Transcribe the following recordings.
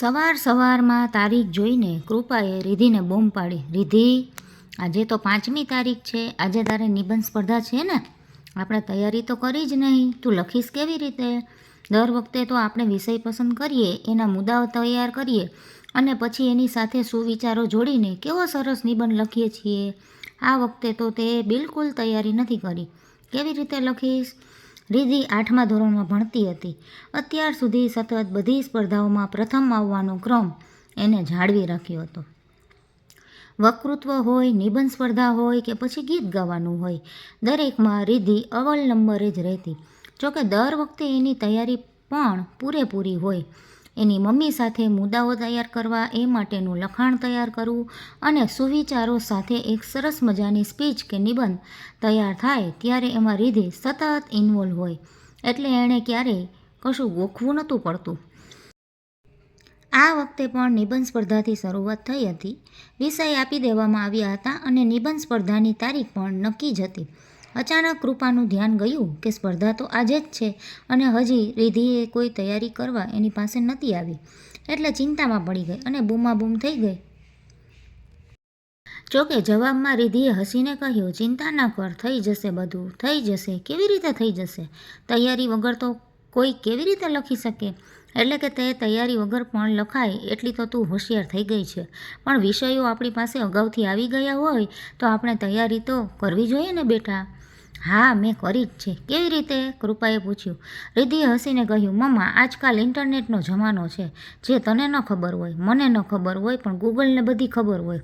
સવાર સવારમાં તારીખ જોઈને કૃપાએ રિધિને બૂમ પાડી, રિધિ આજે તો 5મી તારીખ છે, આજે તારે નિબંધ સ્પર્ધા છે ને, આપણે તૈયારી તો કરી જ નહીં, તું લખીશ કેવી રીતે? દર વખતે તો આપણે વિષય પસંદ કરીએ, એના મુદ્દાઓ તૈયાર કરીએ અને પછી એની સાથે સુવિચારો જોડીને કેવો સરસ નિબંધ લખીએ છીએ. આ વખતે તો તે બિલકુલ તૈયારી નથી કરી, કેવી રીતે લખીશ? રિધિ 8મા ધોરણમાં ભણતી હતી. અત્યાર સુધી સતત બધી સ્પર્ધાઓમાં પ્રથમ આવવાનો ક્રમ એને જાળવી રાખ્યો હતો. વક્તૃત્વ હોય, નિબંધ સ્પર્ધા હોય કે પછી ગીત ગાવાનું હોય, દરેકમાં રિધિ અવ્વલ નંબરે જ રહેતી. જોકે દર વખતે એની તૈયારી પણ પૂરેપૂરી હોય. એની મમ્મી સાથે મુદ્દાઓ તૈયાર કરવા, એ માટેનું લખાણ તૈયાર કરવું અને સુવિચારો સાથે એક સરસ મજાની સ્પીચ કે નિબંધ તૈયાર થાય ત્યારે એમાં રિધિ સતત ઇન્વોલ્વ હોય, એટલે એણે ક્યારેય કશું ગોખવું નહોતું પડતું. આ વખતે પણ નિબંધ સ્પર્ધાથી શરૂઆત થઈ હતી. વિષય આપી દેવામાં આવ્યા હતા અને નિબંધ સ્પર્ધાની તારીખ પણ નક્કી જ હતી. અચાનક કૃપાનું ધ્યાન ગયું કે સ્પર્ધા તો આજે જ છે અને હજી રિધિએ કોઈ તૈયારી કરવા એની પાસે નથી આવી, એટલે ચિંતામાં પડી ગઈ અને બૂમાબૂમ થઈ ગઈ. જોકે જવાબમાં રિધિએ હસીને કહ્યું, ચિંતા ના કર, થઈ જશે, બધું થઈ જશે. કેવી રીતે થઈ જશે? તૈયારી વગર તો કોઈ કેવી રીતે લખી શકે? એટલે કે તે તૈયારી વગર પણ લખાય એટલી તો તું હોશિયાર થઈ ગઈ છે, પણ વિષયો આપણી પાસે અગાઉથી આવી ગયા હોય તો આપણે તૈયારી તો કરવી જોઈએ ને બેટા. હા, મેં કરી જ છે. કેવી રીતે? કૃપાએ પૂછ્યું. રિધિએ હસીને કહ્યું, મમ્મા, આજકાલ ઇન્ટરનેટનો જમાનો છે. જે તને ન ખબર હોય, મને ન ખબર હોય, પણ ગૂગલને બધી ખબર હોય.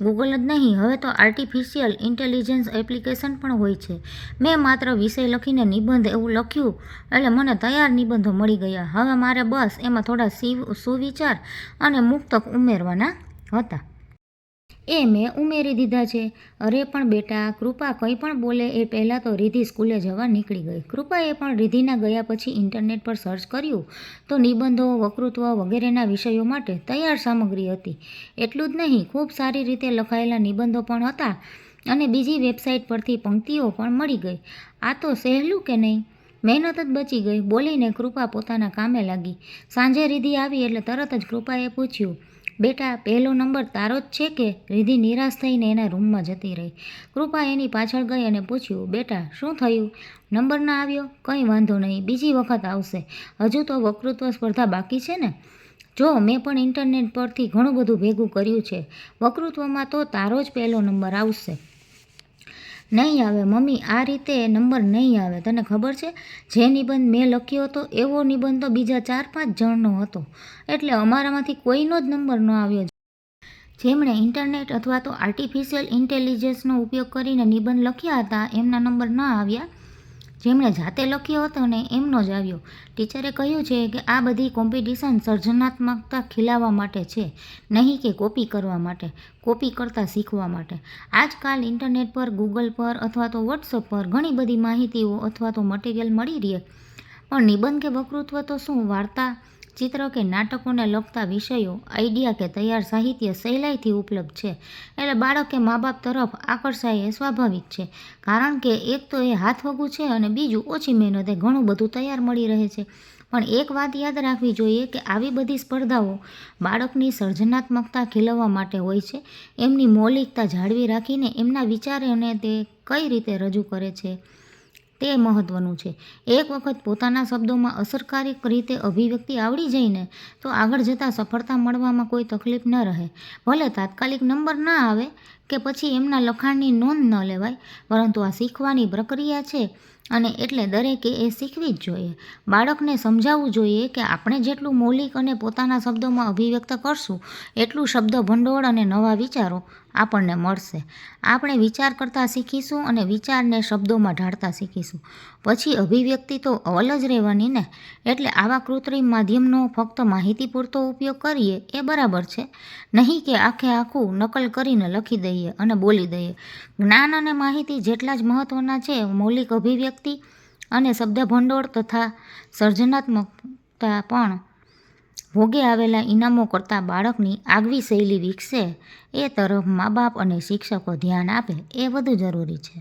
ગૂગલ જ નહીં, હવે તો આર્ટિફિશિયલ ઇન્ટેલિજન્સ એપ્લિકેશન પણ હોય છે. મેં માત્ર વિષય લખીને નિબંધ એવું લખ્યું એટલે મને તૈયાર નિબંધો મળી ગયા. હવે મારે બસ એમાં થોડા સુવિચાર અને મુક્તક ઉમેરવાના હતા. એ મેં ઉમેરી દીધા છે. અરે પણ બેટા, કૃપા કંઈ પણ બોલે એ પહેલાં તો રિધિ સ્કૂલે જવા નીકળી ગઈ. કૃપાએ પણ રિધિના ગયા પછી ઇન્ટરનેટ પર સર્ચ કર્યું તો નિબંધો, વક્તૃત્વ વગેરેના વિષયો માટે તૈયાર સામગ્રી હતી. એટલું જ નહીં, ખૂબ સારી રીતે લખાયેલા નિબંધો પણ હતા અને બીજી વેબસાઇટ પરથી પંક્તિઓ પણ મળી ગઈ. આ તો સહેલું કે નહીં? મહેનત જ બચી ગઈ. બોલીને કૃપા પોતાના કામે લાગી. સાંજે રિધિ આવી એટલે તરત જ કૃપાએ પૂછ્યું, બેટા, પહેલો નંબર તારો જ છે કે? રિધિ નિરાશ થઈને એના રૂમમાં જતી રહી. કૃપા એની પાછળ ગઈ અને પૂછ્યું, બેટા, શું થયું? નંબર ના આવ્યો? કંઈ વાંધો નહીં, બીજી વખત આવશે. હજુ તો વક્તૃત્વ સ્પર્ધા બાકી છે ને. જો, મેં પણ ઇન્ટરનેટ પરથી ઘણું બધું ભેગું કર્યું છે. વક્તૃત્વમાં તો તારો જ પહેલો નંબર આવશે. નહીં આવે મમ્મી, આ રીતે નંબર નહીં આવે. તને ખબર છે, જે નિબંધ મેં લખ્યો હતો એવો નિબંધ તો બીજા 4-5 જણનો હતો, એટલે અમારામાંથી કોઈનો જ નંબર ન આવ્યો. જેમણે ઇન્ટરનેટ અથવા તો આર્ટિફિશિયલ ઇન્ટેલિજન્સનો ઉપયોગ કરીને નિબંધ લખ્યા હતા એમના નંબર ન આવ્યા. જેમણે જાતે લખ્યો હતો ને એમનો જ આવ્યો. ટીચરે કહ્યું છે કે આ બધી કોમ્પિટિશન સર્જનાત્મકતા ખીલાવવા માટે છે, નહીં કે કોપી કરવા માટે, કોપી કરતાં શીખવા માટે. આજકાલ ઇન્ટરનેટ પર, ગૂગલ પર અથવા તો વોટ્સઅપ પર ઘણી બધી માહિતીઓ અથવા તો મટીરિયલ મળી રહે, પણ નિબંધ કે વક્તૃત્વ તો શું, વાર્તા, ચિત્ર કે નાટકોને લગતા વિષયો, આઈડિયા કે તૈયાર સાહિત્ય સહેલાઈથી ઉપલબ્ધ છે. એટલે બાળક કે મા બાપ તરફ આકર્ષાય એ સ્વાભાવિક છે, કારણ કે એક તો એ હાથવગું છે અને બીજું ઓછી મહેનતે ઘણું બધું તૈયાર મળી રહે છે. પણ એક વાત યાદ રાખવી જોઈએ કે આવી બધી સ્પર્ધાઓ બાળકની સર્જનાત્મકતા ખીલવવા માટે હોય છે. એમની મૌલિકતા જાળવી રાખીને એમના વિચારોને તે કઈ રીતે રજૂ કરે છે તે મહત્ત્વનું છે. એક વખત પોતાના શબ્દોમાં અસરકારક રીતે અભિવ્યક્તિ આવડી જાય ને તો આગળ જતાં સફળતા મળવામાં કોઈ તકલીફ ન રહે. ભલે તાત્કાલિક નંબર ના આવે કે પછી એમના લખાણની નોંધ ન લેવાય, પરંતુ આ શીખવાની પ્રક્રિયા છે અને એટલે દરેકે એ શીખવી જ જોઈએ. બાળકને સમજાવવું જોઈએ કે આપણે જેટલું મૌલિક અને પોતાના શબ્દોમાં અભિવ્યક્ત કરશું એટલું શબ્દ ભંડોળ અને નવા વિચારો આપણને મળશે. આપણે વિચાર કરતાં શીખીશું અને વિચારને શબ્દોમાં ઢાળતા શીખીશું. પછી અભિવ્યક્તિ તો અવલ જ રહેવાની ને. એટલે આવા કૃત્રિમ માધ્યમનો ફક્ત માહિતી પૂરતો ઉપયોગ કરીએ એ બરાબર છે, નહીં કે આખે આખું નકલ કરીને લખી દઈએ અને બોલી દઈએ. જ્ઞાન અને માહિતી જેટલા જ મહત્ત્વના છે, મૌલિક અભિવ્યક્તિ અને શબ્દભંડોળ તથા સર્જનાત્મકતા પણ ભોગે આવેલા ઇનામો કરતાં બાળકની આગવી શૈલી વિકસે એ તરફ મા બાપ અને શિક્ષકો ધ્યાન આપે એ વધુ જરૂરી છે.